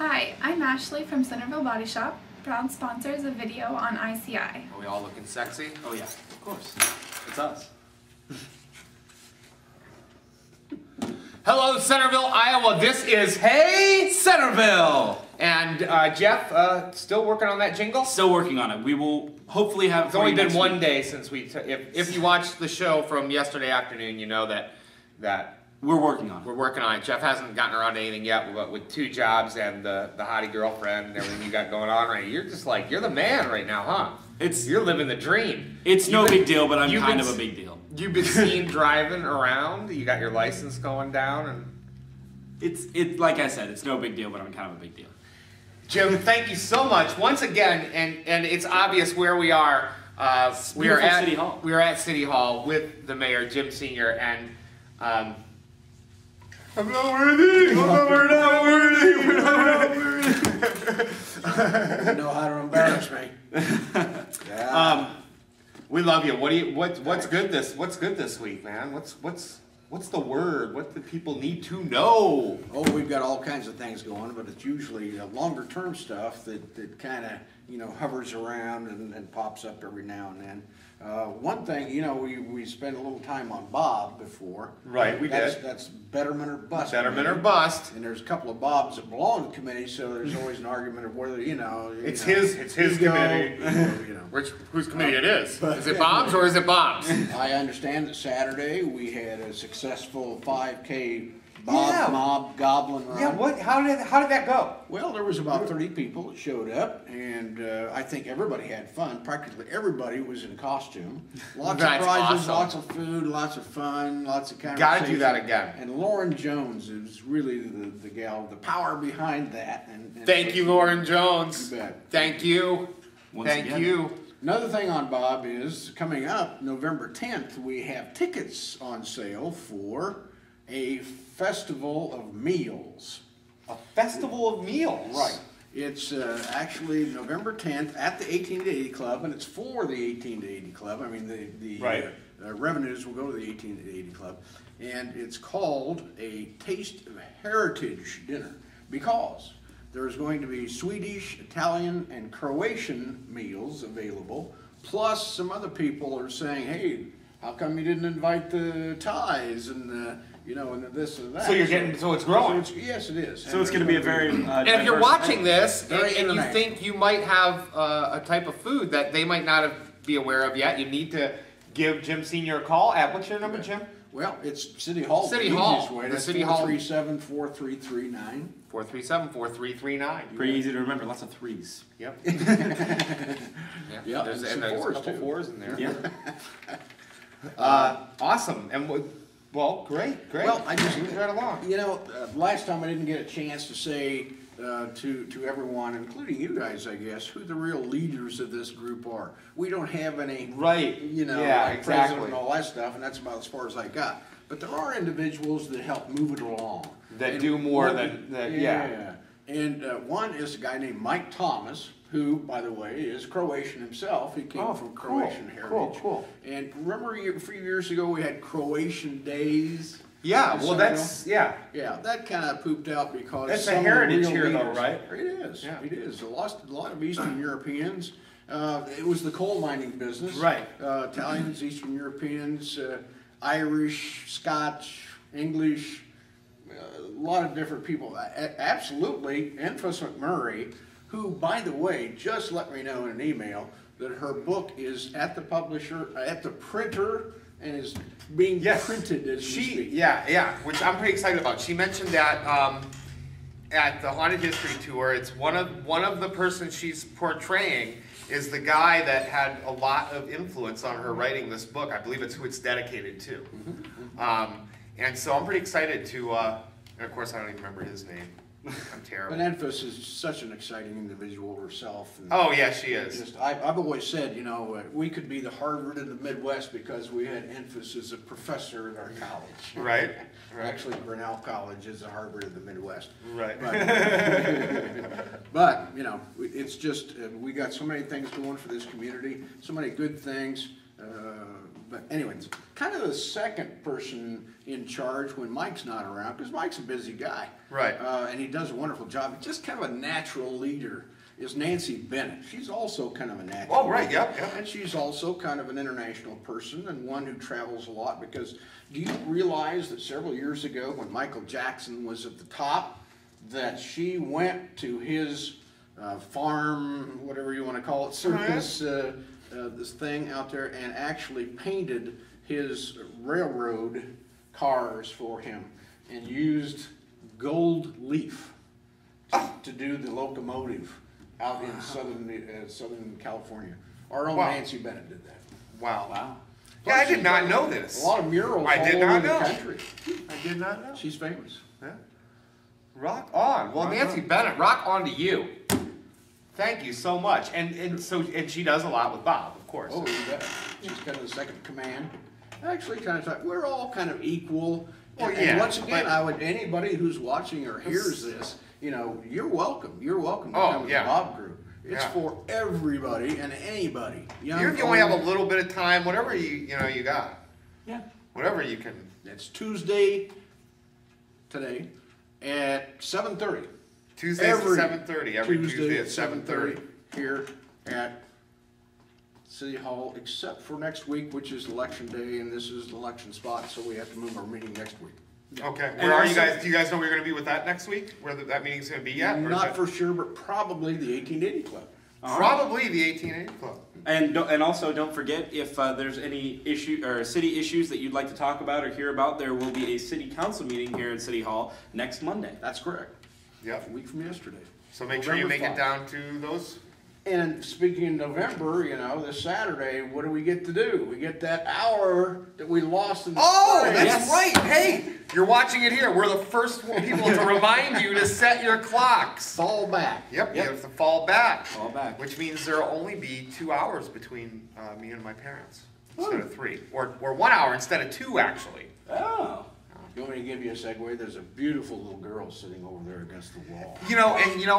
Hi, I'm Ashley from Centerville Body Shop, proud sponsors of video on ICI. Are we all looking sexy? Oh yeah, of course. It's us. Hello, Centerville, Iowa. This is Hey Centerville. And Jeff, still working on that jingle? Still working on it. We will hopefully have. It's only been one day since we. If you watched the show from yesterday afternoon, you know that we're working on it. We're working on it. Jeff hasn't gotten around to anything yet, but with 2 jobs and the hottie girlfriend and everything you got going on right, you're just like you're the man right now, huh? You're living the dream. It's no big deal, but I'm kind of a big deal. You've been seen driving around. You got your license going down, and it's like I said, it's no big deal, but I'm kind of a big deal. Jim, thank you so much once again, and it's obvious where we are. We are at City Hall. We are at City Hall with the mayor, Jim Sr. and I'm not worthy. We're not worthy. We're not worthy. You know how to embarrass me. Yeah. We love you. What's good this week, man? What's the word? What do people need to know? Oh, we've got all kinds of things going, but it's usually longer term stuff that kind of hovers around and pops up every now and then. One thing, we spent a little time on Bob before. Right, we did. That's betterment or bust. Betterment or bust. And there's a couple of Bobs that belong to the committee, so there's always an argument of whether it's his committee. Whose committee it is? Is it Bob's or is it Bob's? I understand that Saturday we had a successful 5K Mob Goblin run. Yeah, how did that go? Well, there was about 30 people that showed up, and I think everybody had fun. Practically everybody was in costume. Lots of prizes, awesome. Lots of food, lots of fun, lots of conversation. Gotta do that again. And Lauren Jones is really the gal, the power behind that. And thank you, Lauren Jones. You bet. Thank you. Thank you. Another thing on Bob is coming up November 10th, we have tickets on sale for a festival of meals. A festival of meals? Right. It's actually November 10th at the 18 to 80 Club, and it's for the 18 to 80 Club. I mean, the revenues will go to the 18 to 80 Club. And it's called a Taste of Heritage Dinner because there's going to be Swedish, Italian, and Croatian meals available, plus some other people are saying, hey, how come you didn't invite the Thais and and this and that. So it's growing. Yes, it is. So it's going to be a very and if you're watching this and you think you might have a type of food that they might not be aware of yet, you need to give Jim Sr. a call at, what's your number, Jim? Well, it's City Hall. City Hall. The City Hall. 437-4339. 437-4339. Pretty easy to remember. Lots of threes. Yep. Yeah. There's a couple fours in there. Yeah. Awesome. And well, great. Well, I just moved right along. Last time I didn't get a chance to say to everyone, including you guys, I guess, who the real leaders of this group are. We don't have any, president and all that stuff, and that's about as far as I got. But there are individuals that help move it along. That do more than. And one is a guy named Mike Thomas, who, by the way, is Croatian himself. He came from Croatian heritage. Cool. And remember a few years ago we had Croatian Days? Yeah, well Yeah, that kind of pooped out because that's a heritage here though, right? It is, it is. A lot of Eastern Europeans. It was the coal mining business. Right. Italians, Eastern Europeans, Irish, Scotch, English, a lot of different people. Absolutely, Enfys McMurray, who, by the way, just let me know in an email that her book is at the publisher, at the printer, and is being printed as we speak. Yeah, which I'm pretty excited about. She mentioned that at the Haunted History Tour, it's one of the persons she's portraying is the guy that had a lot of influence on her writing this book. I believe it's who it's dedicated to. And so I'm pretty excited to, and of course I don't even remember his name. I'm terrible. But Enfys is such an exciting individual herself. And oh yeah, she is. I've always said, we could be the Harvard of the Midwest because we had Enfys as a professor at our college. Right. Actually, Grinnell College is the Harvard of the Midwest. Right. But it's just we got so many things going for this community, so many good things. But anyways, kind of the second person in charge when Mike's not around, because Mike's a busy guy. Right. And he does a wonderful job. He's just kind of a natural leader. Is Nancy Bennett. She's also kind of a natural. Oh, right, leader. yep. And she's also kind of an international person and one who travels a lot, because do you realize that several years ago when Michael Jackson was at the top, that she went to his farm, whatever you want to call it, circus, this thing out there, and actually painted his railroad cars for him and used gold leaf to do the locomotive out in Southern California. Our own Nancy Bennett did that. Wow. Wow. Yeah, I did not know this. A lot of murals I all did over not the know. country. I did not know. She's famous. Yeah. Rock on. Well, Rock Nancy on. Bennett, rock on to you. Thank you so much. And she does a lot with Bob, of course. Oh, you bet. She's kind of the second in command. Actually, kind of, we're all kind of equal. Well, And yeah, once again, but- I would, anybody who's watching or hears this, you know, you're welcome. You're welcome to Oh, come to yeah. the Bob Group. It's Yeah. for everybody and anybody. Young, Even if you only have a old. little bit of time, whatever you got. Yeah. Whatever you can. It's Tuesday, today, at 7:30. Tuesdays at 7:30. Every Tuesday at 7:30 7:30. here at City Hall, except for next week, which is election day, and this is the election spot, so we have to move our meeting next week. Okay. And Where are you also- guys? Do you guys know where you're going to be with that next week? Where that meeting's going to be yet? Or is Not that- for sure, but probably the 1880 Club. Probably the 1880 Club. And also don't forget, if there's any issue or city issues that you'd like to talk about or hear about, there will be a city council meeting here at City Hall next Monday. That's correct. Yep. A week from yesterday. So make sure you November make it 5. down to those. And speaking in November, you know, this Saturday, what do we get to do? We get that hour that we lost in the Oh, spring. that's Yes. right. Hey, you're watching it here. We're the first people to remind you to set your clocks. Fall back. Yep, Yep. you have to fall back. Fall back. Which means there'll only be 2 hours between me and my parents instead of 3. Or 1 hour instead of 2, actually. Oh. You want me to give you a segue? There's a beautiful little girl sitting over there against the wall.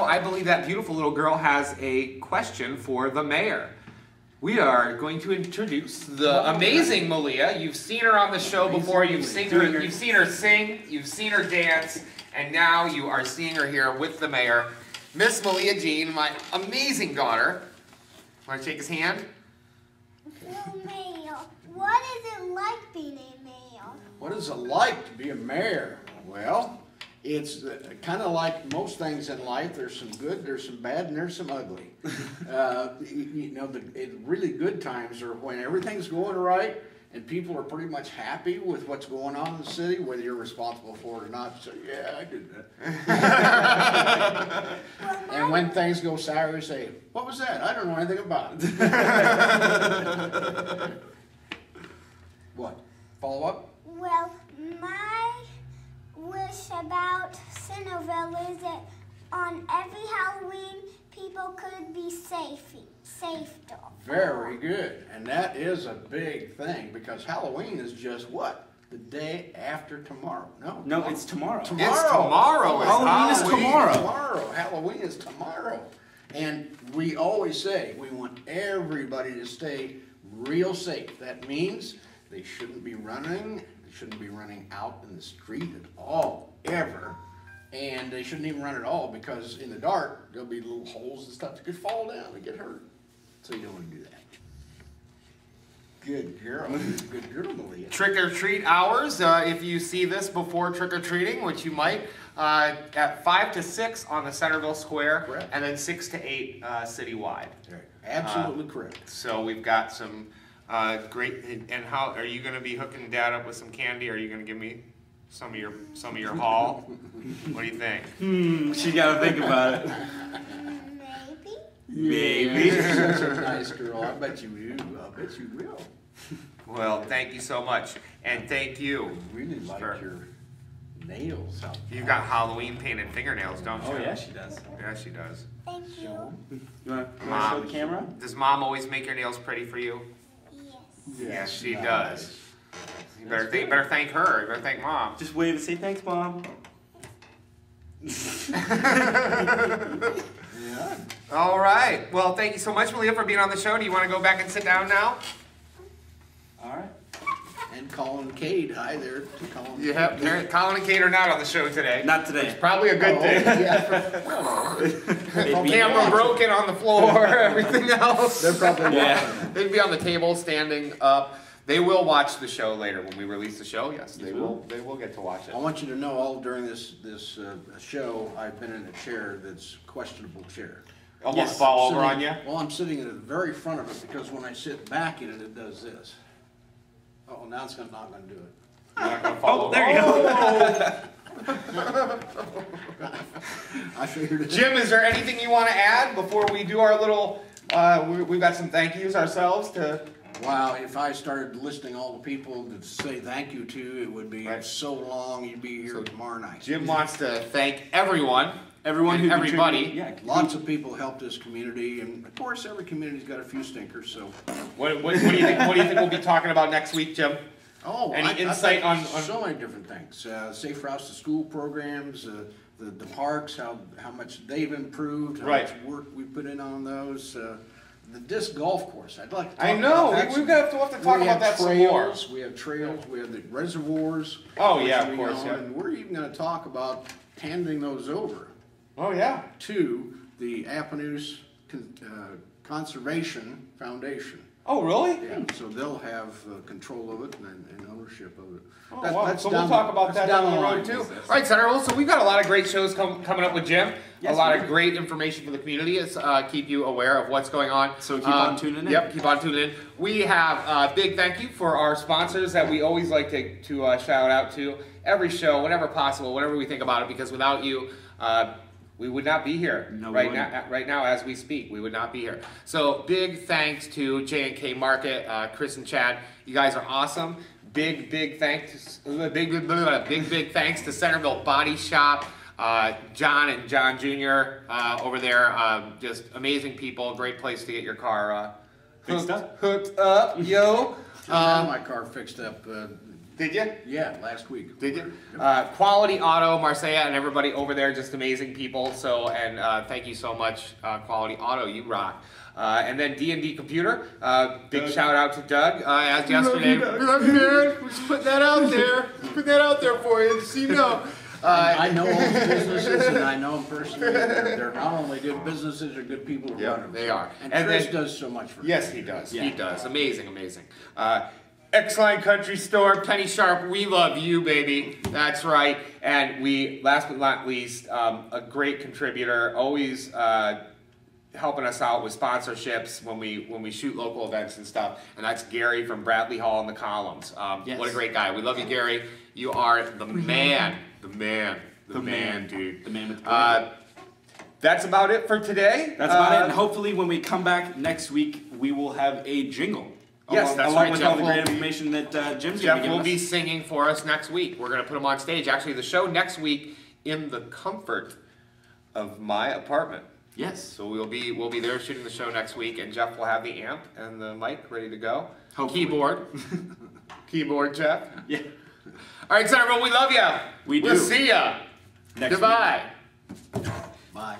I believe that beautiful little girl has a question for the mayor. We are going to introduce the amazing Malia. You've seen her on the show before. You've seen her sing. You've seen her dance, and now you are seeing her here with the mayor, Miss Malia Jean, my amazing daughter. Want to shake his hand? Well, Mayor, what is it like being a mayor? What is it like to be a mayor? Well, it's kind of like most things in life. There's some good, there's some bad, and there's some ugly. The really good times are when everything's going right and people are pretty much happy with what's going on in the city, whether you're responsible for it or not. So, yeah, I did that. And when things go sour, you say, what was that? I don't know anything about it. What? Follow up? Well, my wish about Centerville is that on every Halloween, people could be safe. Very good. And that is a big thing because Halloween is just what? The day after tomorrow. No, it's tomorrow. It's tomorrow. Halloween is tomorrow. Tomorrow. Halloween is tomorrow. And we always say we want everybody to stay real safe. That means they shouldn't be running. They shouldn't be running out in the street at all, ever. And they shouldn't even run at all because in the dark, there'll be little holes and stuff that could fall down and get hurt. So you don't want to do that. Good girl. Good girl, Malia. Trick or treat hours. If you see this before trick or treating, which you might, at 5 to 6 on the Centerville Square, Correct. and then 6 to 8 citywide. Right. Absolutely correct. So we've got some great. And how are you going to be hooking Dad up with some candy? Or are you going to give me some of your haul? What do you think? She got to think about it. Maybe. Maybe. You're such a nice girl. I bet you will. I bet you will. Well, thank you so much, and thank you. I really like Sure. your nails. You've got Halloween painted fingernails, don't you? Oh, yeah, she does. Yeah, she does. Thank you. You want to show Mom. the camera? Does Mom always make your nails pretty for you? Yes. Yes, she does. You better thank her. You better thank Mom. Just wave and say thanks, Mom. Yeah. All right. Well, thank you so much, Malia, for being on the show. Do you want to go back and sit down now? All right. And Colin Cade, hi there, Colin. Yeah, Colin and Kate are not on the show today. Not today. Probably a good thing. They'd be- Camera broken on the floor, everything else. They're probably Yeah. watching. They'd be on the table, standing up. They will watch the show later when we release the show. Yes, they will. They will get to watch it. I want you to know, all during this show, I've been in a chair that's questionable chair. Almost Yes, fall over Sitting- on you. Well, I'm sitting at the very front of it because when I sit back in it, it does this. Oh, now it's not gonna do it. You're not gonna fall over. There you go. I figured it. Jim, is there anything you want to add before we do our little? We've got some thank yous ourselves to. Wow, if I started listing all the people to say thank you to, it would be Right. so long, you'd be here tomorrow night. Jim wants to thank everyone. Everyone And who everybody. contributed- Yeah. Lots of people helped this community, and of course, every community's got a few stinkers, so. What do you think? What do you think we'll be talking about next week, Jim? Oh, Any I've insight got on- so many different things. Safe routes to school programs, the parks, how much they've improved, how Right. much work we put in on those. The disc golf course, I'd like to talk I know. about that We've some- got to talk We about have that some more. trails, we have trails, we have the reservoirs. Oh, which yeah, of we course, own, yeah. And we're even gonna talk about handing those over Oh yeah. to the Appanoose Conservation Foundation. Oh really? Yeah, so they'll have control of it and ownership of it. Oh, That- wow. that's So we'll down- talk about that's that down the road line. too. All right, Centerville. So we've got a lot of great shows coming up with Jim. Yes, a lot we of do. great information for the community. It's keep you aware of what's going on. So keep on tuning in. Yep, keep on tuning in. We have a big thank you for our sponsors that we always like to shout out to every show, whenever possible, whenever we think about it, because without you, we would not be here No, we right wouldn't. now. Right now, as we speak, we would not be here. So big thanks to J&K Market, Chris and Chad. You guys are awesome. Big thanks thanks to Centerville Body Shop, John and John Jr. Over there. Just amazing people. Great place to get your car hooked up, yo. I had my car fixed up, Did you? yeah, last week. Did you? Quality Auto, Marseille, and everybody over there, just amazing people. So, and thank you so much, Quality Auto, you rock. And then D&D Computer, big shout out to Doug, as yesterday. We love you, man. We're just putting that out there. Put that out there for you, just so you know. I know all the businesses and I know them personally. They're not only good businesses, they're good people who Yeah, run them. they are. And And Chris then- does so much for Yes, he does. Yeah. He does. Amazing. X-Line Country Store, Penny Sharp, we love you, baby. That's right. And we, last but not least, a great contributor, always helping us out with sponsorships when we shoot local events and stuff. And that's Gary from Bradley Hall and the Columns. Yes. What a great guy. We love you, Gary. You are the man. The man, dude. The man with the That's about it for today. That's about it. And hopefully, when we come back next week, we will have a jingle. Yes, that's along right, with Jeff all the great will- information that Jim's Jeff going to will give be us. singing for us next week. We're going to put him on stage. Actually, the show next week in the comfort of my apartment. Yes. So we'll be there shooting the show next week, and Jeff will have the amp and the mic ready to go. Hopefully. Keyboard, Jeff. Yeah. All right, Centerville, we love you. We We'll do. see ya. Next week. Goodbye. Bye.